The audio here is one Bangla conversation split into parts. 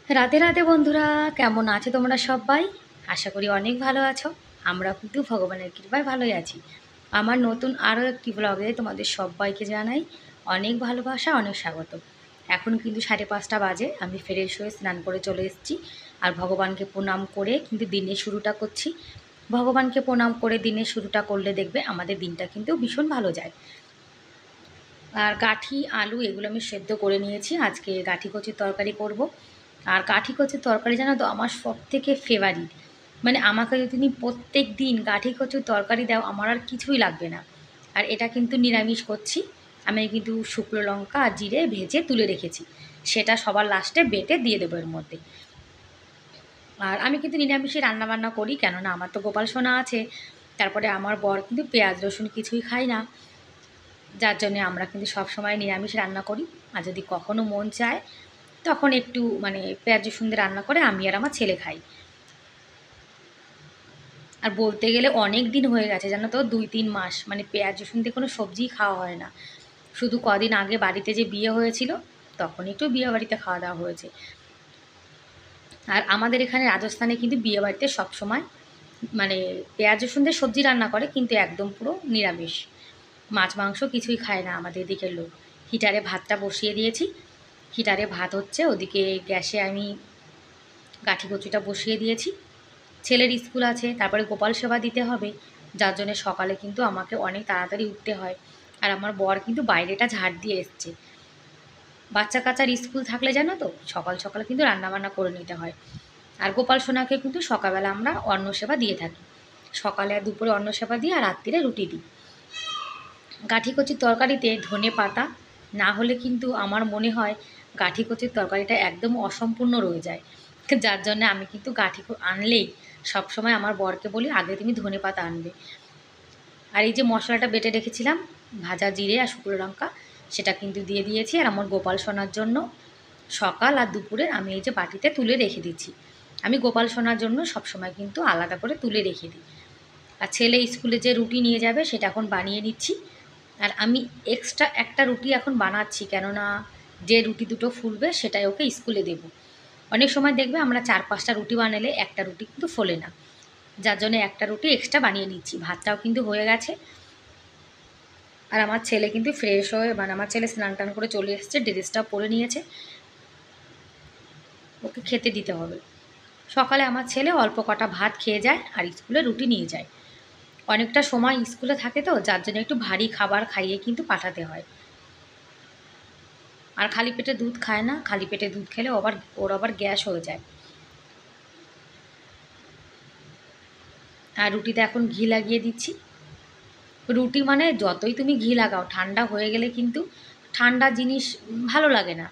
রাধে রাধে বন্ধুরা, কেমন আছো তোমরা সবাই? আশা করি অনেক ভালো আছো। আমরা কিন্তু ভগবানের কৃপায় ভালোই আছি। আমার নতুন আরও একটি ব্লগে তোমাদের সবাইকে জানাই অনেক ভালোবাসা, অনেক স্বাগত। এখন কিন্তু 5:30 বাজে, আমি ফ্রেশ হয়ে স্নান করে চলে এসেছি। আর ভগবানকে প্রণাম করে কিন্তু দিনের শুরুটা করছি। ভগবানকে প্রণাম করে দিনের শুরুটা করলে দেখবে আমাদের দিনটা কিন্তু ভীষণ ভালো যায়। আর গাঁঠি আলু এগুলো আমি সেদ্ধ করে নিয়েছি, আজকে গাঁঠি কচুর তরকারি করব। আর গাঁঠি কচুর তরকারি জানো তো আমার সব থেকে ফেভারিট। মানে আমাকে যদি তুমি প্রত্যেক দিন গাঁঠি কচুর তরকারি দাও আমার আর কিছুই লাগবে না। আর এটা কিন্তু নিরামিষ করছি। আমি কিন্তু শুকনো লঙ্কা আর জিরে ভেজে তুলে রেখেছি, সেটা সবার লাস্টে বেটে দিয়ে দেবো এর মধ্যে। আর আমি কিন্তু নিরামিষে রান্নাবান্না করি, কেননা আমার তো গোপাল সোনা আছে। তারপরে আমার বর কিন্তু পেঁয়াজ রসুন কিছুই খায় না, যার জন্যে আমরা কিন্তু সবসময় নিরামিষ রান্না করি। আর যদি কখনও মন চায় তখন একটু মানে পেঁয়াজ রসুন দিয়ে রান্না করে আমি আর আমার ছেলে খাই। আর বলতে গেলে অনেক দিন হয়ে গেছে জানো তো, 2-3 মাস মানে পেঁয়াজ রসুন দিয়ে কোনো সবজিই খাওয়া হয় না। শুধু কদিন আগে বাড়িতে যে বিয়ে হয়েছিল তখন একটু বিয়ে বাড়িতে খাওয়া দাওয়া হয়েছে। আর আমাদের এখানে রাজস্থানে কিন্তু বিয়ে বাড়িতে সবসময় মানে পেঁয়াজ রসুন দিয়ে সবজি রান্না করে, কিন্তু একদম পুরো নিরামিষ। মাছ মাংস কিছুই খায় না আমাদের দিকের লোক। হিটারে ভাতটা বসিয়ে দিয়েছি, হিটারে ভাত হচ্ছে, ওদিকে গ্যাসে আমি গাঁঠি কচুটা বসিয়ে দিয়েছি। ছেলের স্কুল আছে, তারপরে গোপাল সেবা দিতে হবে, যার জন্য সকালে কিন্তু আমাকে অনেক তাড়াতাড়ি উঠতে হয়। আর আমার বর কিন্তু বাইরেটা ঝাড় দিয়ে এসছে। বাচ্চা কাচ্চার স্কুল থাকলে জানো তো সকাল সকাল কিন্তু রান্নাবান্না করে নিতে হয়। আর গোপাল সোনাকে কিন্তু সকালবেলা আমরা অন্ন সেবা দিয়ে থাকি। সকালে আর দুপুরে অন্ন সেবা দিই, আর রাত্রিরে রুটি দিই। গাঁঠি কচুর তরকারিতে ধনে পাতা না হলে কিন্তু আমার মনে হয় গাঁঠি কচুর তরকারিটা একদম অসম্পূর্ণ রয়ে যায়। যার জন্য আমি কিন্তু আনলেই সবসময় আমার বরকে বলি আগে তুমি ধনে পাতা আনবে। আর এই যে মশলাটা বেটে রেখেছিলাম, ভাজা জিরে আর শুকনো লঙ্কা, সেটা কিন্তু দিয়ে দিয়েছি। আর আমার গোপাল সোনার জন্য সকাল আর দুপুরে আমি এই যে বাটিতে তুলে রেখে দিচ্ছি। আমি গোপাল সোনার জন্য সবসময় কিন্তু আলাদা করে তুলে রেখে দিই। আর ছেলে স্কুলে যে রুটি নিয়ে যাবে সেটা এখন বানিয়ে নিচ্ছি। আর আমি এক্সট্রা একটা রুটি এখন বানাচ্ছি, কেননা যে রুটি দুটো ফুলবে সেটাই ওকে স্কুলে দেব। অনেক সময় দেখবে আমরা 4-5টা রুটি বানালে একটা রুটি কিন্তু ফোলে না, যার জন্য একটা রুটি এক্সট্রা বানিয়ে নিচ্ছি। ভাতটাও কিন্তু হয়ে গেছে। আর আমার ছেলে কিন্তু ফ্রেশ হয়ে মানে আমার ছেলে স্নান টান করে চলে এসেছে, ড্রেসটাও পরে নিয়েছে, ওকে খেতে দিতে হবে। সকালে আমার ছেলে অল্প কটা ভাত খেয়ে যায় আর স্কুলে রুটি নিয়ে যায়। অনেকটা সময় স্কুলে থাকে তো, যার জন্য একটু ভারী খাবার খাইয়ে কিন্তু পাঠাতে হয়। আর খালি পেটে দুধ খায় না, খালি পেটে দুধ খেলে ওর আবার গ্যাস হয়ে যায়। আর রুটিতে এখন ঘি লাগিয়ে দিচ্ছি। রুটি মানে যতই তুমি ঘি লাগাও ঠান্ডা হয়ে গেলে কিন্তু ঠান্ডা জিনিস ভালো লাগে না।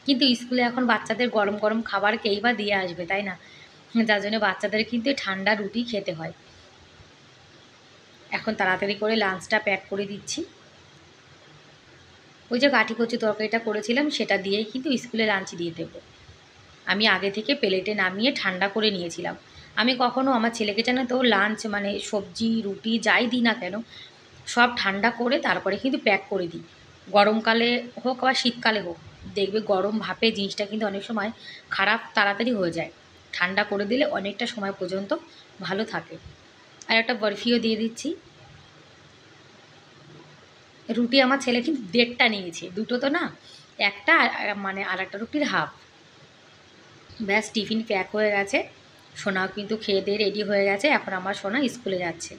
কিন্তু স্কুলে এখন বাচ্চাদের গরম গরম খাবার কেই বা দিয়ে আসবে, তাই না? যার জন্য বাচ্চাদের কিন্তু ঠান্ডা রুটি খেতে হয়। এখন তাড়াতাড়ি করে লাঞ্চটা প্যাক করে দিচ্ছি। ওই যে গাঁঠি কচু তরকারিটা করেছিলাম সেটা দিয়েই কিন্তু স্কুলে লাঞ্চ দিয়ে দেবো। আমি আগে থেকে প্লেটে নামিয়ে ঠান্ডা করে নিয়েছিলাম। আমি কখনও আমার ছেলেকে জানো তো লাঞ্চ মানে সবজি রুটি যাই দিই না কেন সব ঠান্ডা করে তারপরে কিন্তু প্যাক করে দিই। গরমকালে হোক বা শীতকালে হোক, দেখবে গরম ভাপে জিনিসটা কিন্তু অনেক সময় খারাপ তাড়াতাড়ি হয়ে যায়। ঠান্ডা করে দিলে অনেকটা সময় পর্যন্ত ভালো থাকে। আর একটা বরফিও দিয়ে দিচ্ছি। রুটি আমার ছেলে কিন্তু 1.5টা নিয়েছে, দুটো তো না, একটা মানে আর একটা রুটির হাফ। ব্যাস টিফিন প্যাক হয়ে গেছে। সোনাও কিন্তু খেয়ে দিয়ে রেডি হয়ে গেছে, এখন আমার সোনা স্কুলে যাচ্ছে।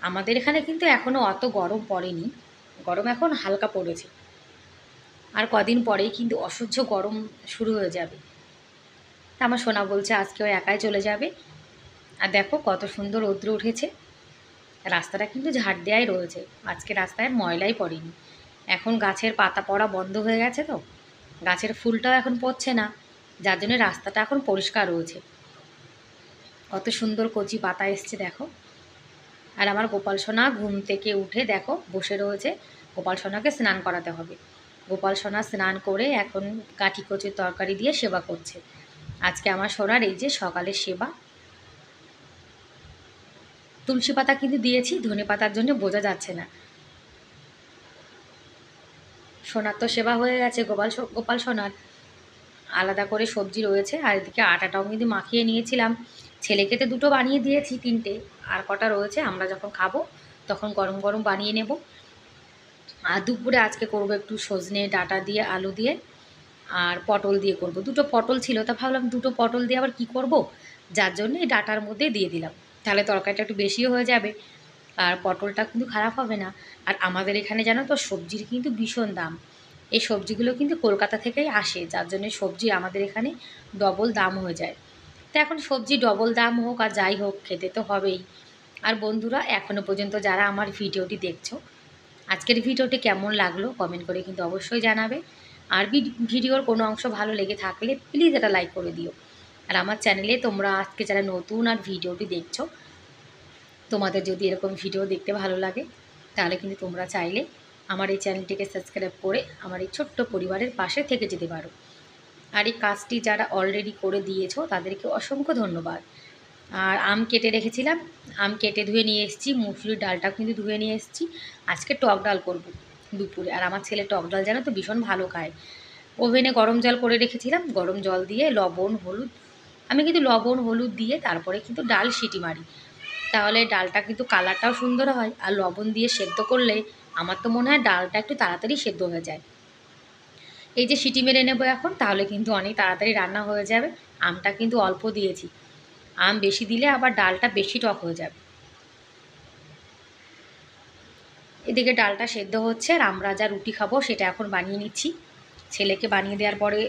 আমাদের এখানে কিন্তু এখনও অত গরম পড়েনি, গরম এখন হালকা পড়েছে। আর কদিন পরেই কিন্তু অসহ্য গরম শুরু হয়ে যাবে। তা আমার সোনা বলছে আজকে ও একাই চলে যাবে। আর দেখো কত সুন্দর রৌদ্র উঠেছে। রাস্তাটা কিন্তু ঝাড় দেওয়াই রয়েছে, আজকে রাস্তায় ময়লাই পড়েনি। এখন গাছের পাতা পড়া বন্ধ হয়ে গেছে তো, গাছের ফুলটাও এখন পড়ছে না, যার জন্য রাস্তাটা এখন পরিষ্কার রয়েছে। কত সুন্দর কচি পাতা এসছে দেখো। আর আমার গোপাল সোনা ঘুম থেকে উঠে দেখো বসে রয়েছে, গোপাল সোনাকে স্নান করাতে হবে। গোপাল সোনা স্নান করে এখন কাঠি কচুর তরকারি দিয়ে সেবা করছে। আজকে আমার সোনার এই যে সকালের সেবা। তুলসী পাতা কিন্তু দিয়েছি, ধনে পাতার জন্য বোঝা যাচ্ছে না। সোনার তো সেবা হয়ে গেছে, গোপাল সোনার। আলাদা করে সবজি রয়েছে, আর এদিকে আটাটাও কিন্তু মাখিয়ে নিয়েছিলাম। ছেলেকে তো 2টো বানিয়ে দিয়েছি, 3টে, আর কটা রয়েছে, আমরা যখন খাবো তখন গরম গরম বানিয়ে নেব। আর দুপুরে আজকে করব একটু সজনে ডাঁটা দিয়ে, আলু দিয়ে আর পটল দিয়ে করব। 2টো পটল ছিল, তা ভাবলাম 2টো পটল দিয়ে আবার কী করব, যার জন্য এই ডাঁটার মধ্যে দিয়ে দিলাম, তাহলে তরকারিটা একটু বেশিও হয়ে যাবে আর পটলটা কিন্তু খারাপ হবে না। আর আমাদের এখানে জানো তো সবজির কিন্তু ভীষণ দাম। এই সবজিগুলো কিন্তু কলকাতা থেকেই আসে, যার জন্য সবজি আমাদের এখানে ডবল দাম হয়ে যায়। তো এখন সবজি ডবল দাম হোক আর যাই হোক, খেতে তো হবেই। আর বন্ধুরা, এখনও পর্যন্ত যারা আমার ভিডিওটি দেখছো, আজকের ভিডিওটি কেমন লাগলো কমেন্ট করে কিন্তু অবশ্যই জানাবে। আর ভিডিওর কোনো অংশ ভালো লেগে থাকলে প্লিজ এটা লাইক করে দিও। আর আমার চ্যানেলে তোমরা আজকে যারা নতুন আর ভিডিওটি দেখছো, তোমাদের যদি এরকম ভিডিও দেখতে ভালো লাগে, তাহলে কিন্তু তোমরা চাইলে আমার এই চ্যানেলটিকে সাবস্ক্রাইব করে আমার এই ছোট্ট পরিবারের পাশে থেকে যেতে পারো। আর এই কাজটি যারা অলরেডি করে দিয়েছো তাদেরকে অসংখ্য ধন্যবাদ। আর আম কেটে রেখেছিলাম, আম কেটে ধুয়ে নিয়ে এসেছি, মুসুরির ডালটাও কিন্তু ধুয়ে নিয়ে এসেছি। আজকে টক ডাল করব দুপুরে। আর আমার ছেলে টক ডাল জানো তো ভীষণ ভালো খায়। ওভেনে গরম জল করে রেখেছিলাম, গরম জল দিয়ে লবণ হলুদ, আমি কিন্তু লবণ হলুদ দিয়ে তারপরে কিন্তু ডাল সিটি মারি, তাহলে ডালটা কিন্তু কালারটাও সুন্দর হয়। আর লবণ দিয়ে সেদ্ধ করলে আমার তো মনে হয় ডালটা একটু তাড়াতাড়ি সেদ্ধ হয়ে যায়। এই যে সিটি মেরে নেবো এখন, তাহলে কিন্তু অনেক তাড়াতাড়ি রান্না হয়ে যাবে। আমটা কিন্তু অল্প দিয়েছি, আম বেশি দিলে আবার ডালটা বেশি টক হয়ে যাবে। এদিকে ডালটা সেদ্ধ হচ্ছে, আর আমরা যা রুটি খাবো সেটা এখন বানিয়ে নিচ্ছি। ছেলেকে বানিয়ে দেওয়ার পরে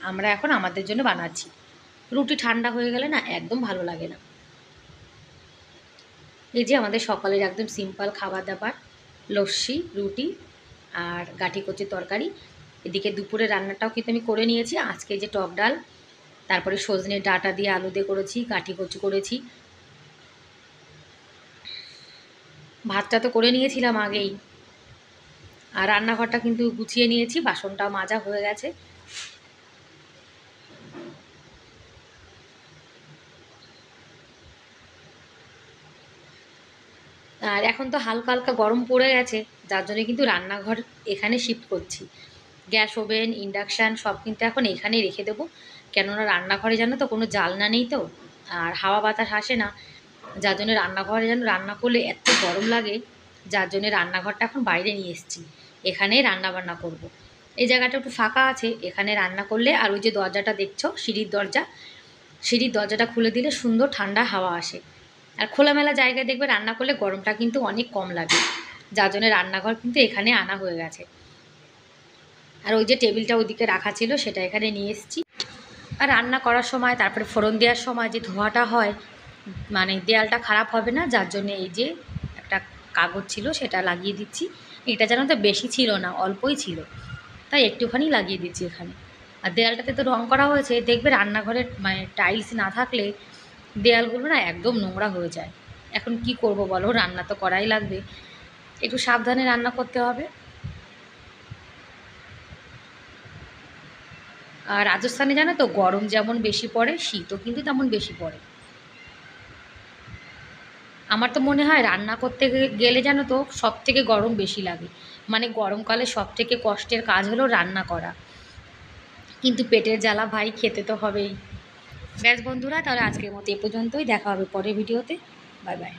আমরা এখন আমাদের জন্য বানাচ্ছি। রুটি ঠান্ডা হয়ে গেলে না একদম ভালো লাগে না। এই যে আমাদের সকালের একদম সিম্পল খাবার দাবার, লস্যি, রুটি আর গাঁঠি কচুর তরকারি। এদিকে দুপুরে রান্নাটাও কিন্তু আমি করে নিয়েছি। আজকে যে টক ডাল, তারপরে সজনে ডাঁটা দিয়ে আলু দিয়ে করেছি, গাঁঠি কচু করেছি। ভাতটা তো করে নিয়েছিলাম আগেই, আর রান্নাঘরটা কিন্তু গুছিয়ে নিয়েছি, বাসনটাও মাজা হয়ে গেছে। আর এখন তো হালকা হালকা গরম পড়ে গেছে, যার জন্য কিন্তু রান্নাঘর এখানে শিফট করছি। গ্যাস ওভেন ইন্ডাকশান সব কিন্তু এখন এখানেই রেখে দেবো, কেননা রান্নাঘরে জানো তো কোনো জানলা নেই তো, আর হাওয়া বাতাস আসে না, যার জন্য রান্নাঘরে যেন রান্না করলে এত গরম লাগে, যার জন্য রান্নাঘরটা এখন বাইরে নিয়ে এসেছি। এখানেই রান্না বান্না করব। এই জায়গাটা একটু ফাঁকা আছে, এখানে রান্না করলে, আর ওই যে দরজাটা দেখছো সিঁড়ির দরজা, সিঁড়ির দরজাটা খুলে দিলে সুন্দর ঠান্ডা হাওয়া আসে। আর খোলামেলা জায়গায় দেখবে রান্না করলে গরমটা কিন্তু অনেক কম লাগে, যার জন্য রান্নাঘর কিন্তু এখানে আনা হয়ে গেছে। আর ওই যে টেবিলটা ওইদিকে রাখা ছিল সেটা এখানে নিয়ে এসেছি। আর রান্না করার সময় তারপরে ফোড়ন দেওয়ার সময় যে ধোঁয়াটা হয়, মানে দেয়ালটা খারাপ হবে না, যার জন্য এই যে একটা কাগজ ছিল সেটা লাগিয়ে দিচ্ছি। এটা যেন তো বেশি ছিল না, অল্পই ছিল, তাই একটুখানি লাগিয়ে দিচ্ছি এখানে। আর দেয়ালটাতে তো রং করা হয়েছে, দেখবে রান্নাঘরের মানে টাইলস না থাকলে দেয়ালগুলো না একদম নোংরা হয়ে যায়। এখন কি করব বলো, রান্না তো করাই লাগবে, একটু সাবধানে রান্না করতে হবে। আর রাজস্থানে জানো তো গরম যেমন বেশি পড়ে, শীতও কিন্তু তেমন বেশি পড়ে। আমার তো মনে হয় রান্না করতে গেলে জানো তো সব থেকে গরম বেশি লাগে, মানে গরমকালে সব থেকে কষ্টের কাজ হলো রান্না করা, কিন্তু পেটের জ্বালা ভাই, খেতে তো হবেই। ব্যাস বন্ধুরা, তাহলে আজকের মতো এ পর্যন্তই, দেখা হবে পরের ভিডিওতে। Bye bye.